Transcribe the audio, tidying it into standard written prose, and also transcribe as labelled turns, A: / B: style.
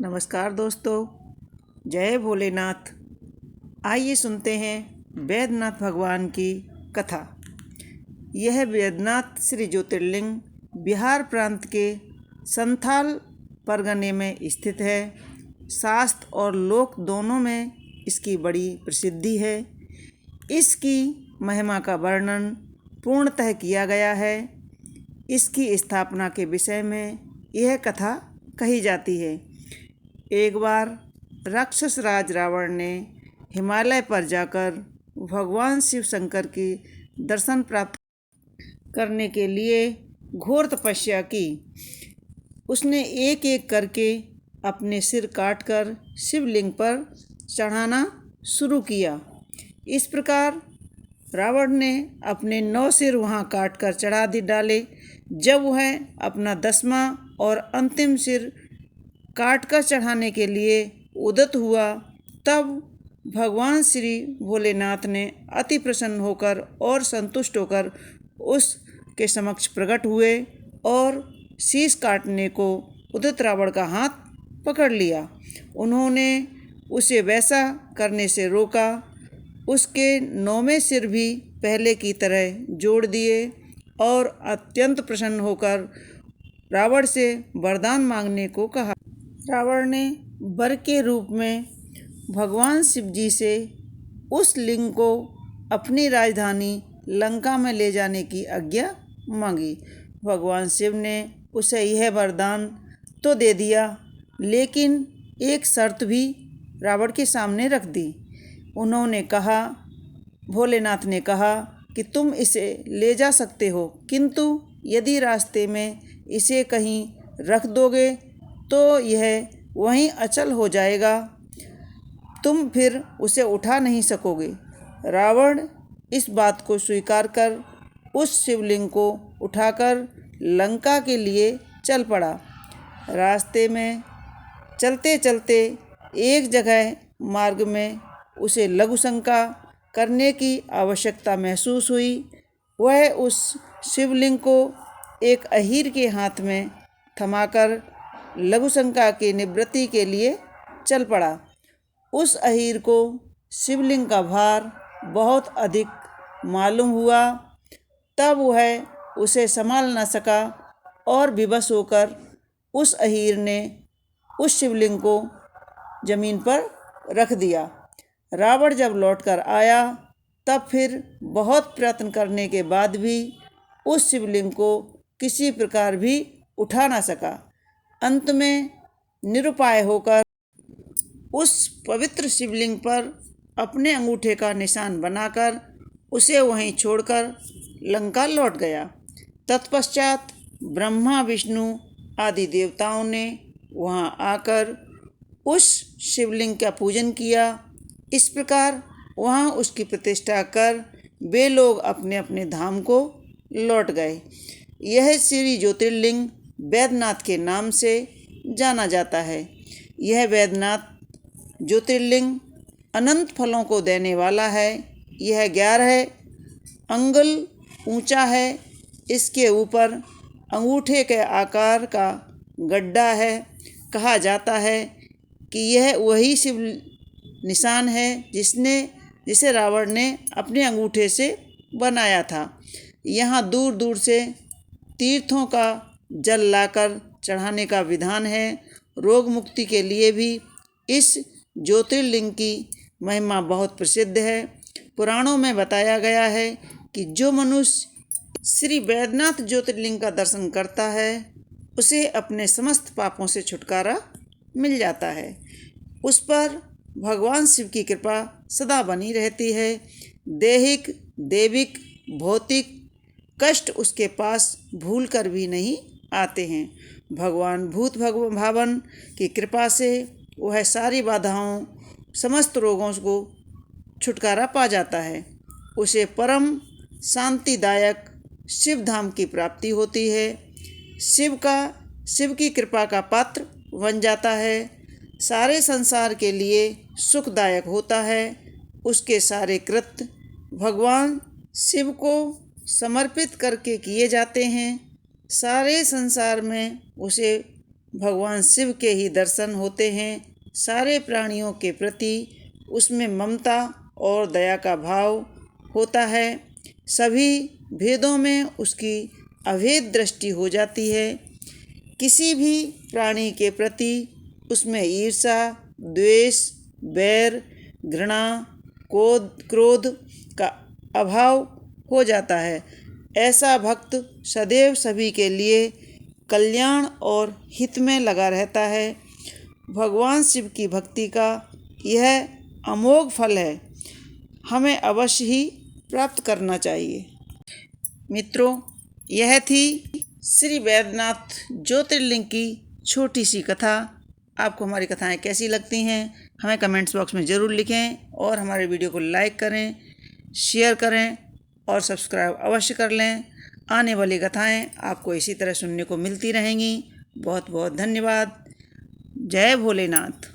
A: नमस्कार दोस्तों, जय भोलेनाथ। आइए सुनते हैं वैद्यनाथ भगवान की कथा। यह वैद्यनाथ श्री ज्योतिर्लिंग बिहार प्रांत के संथाल परगने में स्थित है। शास्त्र और लोक दोनों में इसकी बड़ी प्रसिद्धि है। इसकी महिमा का वर्णन पूर्णतः किया गया है। इसकी स्थापना के विषय में यह कथा कही जाती है। एक बार राक्षस राज रावण ने हिमालय पर जाकर भगवान शिव शंकर की दर्शन प्राप्त करने के लिए घोर तपस्या की। उसने एक एक करके अपने सिर काटकर शिवलिंग पर चढ़ाना शुरू किया। इस प्रकार रावण ने अपने 9 सिर वहां काटकर चढ़ा डाले। जब वह अपना 10वां और अंतिम सिर काटकर चढ़ाने के लिए उद्यत हुआ, तब भगवान श्री भोलेनाथ ने अति प्रसन्न होकर और संतुष्ट होकर उसके समक्ष प्रकट हुए और शीश काटने को उद्यत रावण का हाथ पकड़ लिया। उन्होंने उसे वैसा करने से रोका। उसके 9वें सिर भी पहले की तरह जोड़ दिए और अत्यंत प्रसन्न होकर रावण से वरदान मांगने को कहा। रावण ने वर के रूप में भगवान शिव जी से उस लिंग को अपनी राजधानी लंका में ले जाने की आज्ञा मांगी। भगवान शिव ने उसे यह वरदान तो दे दिया, लेकिन एक शर्त भी रावण के सामने रख दी। उन्होंने कहा, भोलेनाथ ने कहा कि तुम इसे ले जा सकते हो, किंतु यदि रास्ते में इसे कहीं रख दोगे तो यह वहीं अचल हो जाएगा, तुम फिर उसे उठा नहीं सकोगे। रावण इस बात को स्वीकार कर उस शिवलिंग को उठाकर लंका के लिए चल पड़ा। रास्ते में चलते चलते एक जगह मार्ग में उसे लघु शंका करने की आवश्यकता महसूस हुई। वह उस शिवलिंग को एक अहीर के हाथ में थमाकर लघु शंका की निवृत्ति के लिए चल पड़ा। उस अहीर को शिवलिंग का भार बहुत अधिक मालूम हुआ। तब वह उसे संभाल न सका और विवश होकर उस अहीर ने उस शिवलिंग को जमीन पर रख दिया। रावण जब लौटकर आया, तब फिर बहुत प्रयत्न करने के बाद भी उस शिवलिंग को किसी प्रकार भी उठा न सका। अंत में निरुपाय होकर उस पवित्र शिवलिंग पर अपने अंगूठे का निशान बनाकर उसे वहीं छोड़कर लंका लौट गया। तत्पश्चात ब्रह्मा, विष्णु आदि देवताओं ने वहां आकर उस शिवलिंग का पूजन किया। इस प्रकार वहां उसकी प्रतिष्ठा कर वे लोग अपने अपने धाम को लौट गए। यह श्री ज्योतिर्लिंग वैद्यनाथ के नाम से जाना जाता है। यह वैद्यनाथ ज्योतिर्लिंग अनंत फलों को देने वाला है। यह 11 अंगुल ऊंचा है। इसके ऊपर अंगूठे के आकार का गड्ढा है। कहा जाता है कि यह वही शिव निशान है जिसे रावण ने अपने अंगूठे से बनाया था। यहाँ दूर दूर से तीर्थों का जल लाकर चढ़ाने का विधान है। रोग मुक्ति के लिए भी इस ज्योतिर्लिंग की महिमा बहुत प्रसिद्ध है। पुराणों में बताया गया है कि जो मनुष्य श्री वैद्यनाथ ज्योतिर्लिंग का दर्शन करता है, उसे अपने समस्त पापों से छुटकारा मिल जाता है। उस पर भगवान शिव की कृपा सदा बनी रहती है। दैहिक, दैविक, भौतिक कष्ट उसके पास भूल कर भी नहीं आते हैं। भगवान भूत भावन की कृपा से वह सारी बाधाओं, समस्त रोगों को छुटकारा पा जाता है। उसे परम शांतिदायक शिव धाम की प्राप्ति होती है। शिव की कृपा का पात्र बन जाता है। सारे संसार के लिए सुखदायक होता है। उसके सारे कृत्य भगवान शिव को समर्पित करके किए जाते हैं। सारे संसार में उसे भगवान शिव के ही दर्शन होते हैं। सारे प्राणियों के प्रति उसमें ममता और दया का भाव होता है। सभी भेदों में उसकी अभेद दृष्टि हो जाती है। किसी भी प्राणी के प्रति उसमें ईर्ष्या, द्वेष, बैर, घृणा, क्रोध का अभाव हो जाता है। ऐसा भक्त सदैव सभी के लिए कल्याण और हित में लगा रहता है। भगवान शिव की भक्ति का यह अमोघ फल है, हमें अवश्य ही प्राप्त करना चाहिए। मित्रों, यह थी श्री वैद्यनाथ ज्योतिर्लिंग की छोटी सी कथा। आपको हमारी कथाएं कैसी लगती हैं हमें कमेंट्स बॉक्स में ज़रूर लिखें और हमारे वीडियो को लाइक करें, शेयर करें और सब्सक्राइब अवश्य कर लें। आने वाली कथाएं आपको इसी तरह सुनने को मिलती रहेंगी। बहुत बहुत धन्यवाद। जय भोलेनाथ।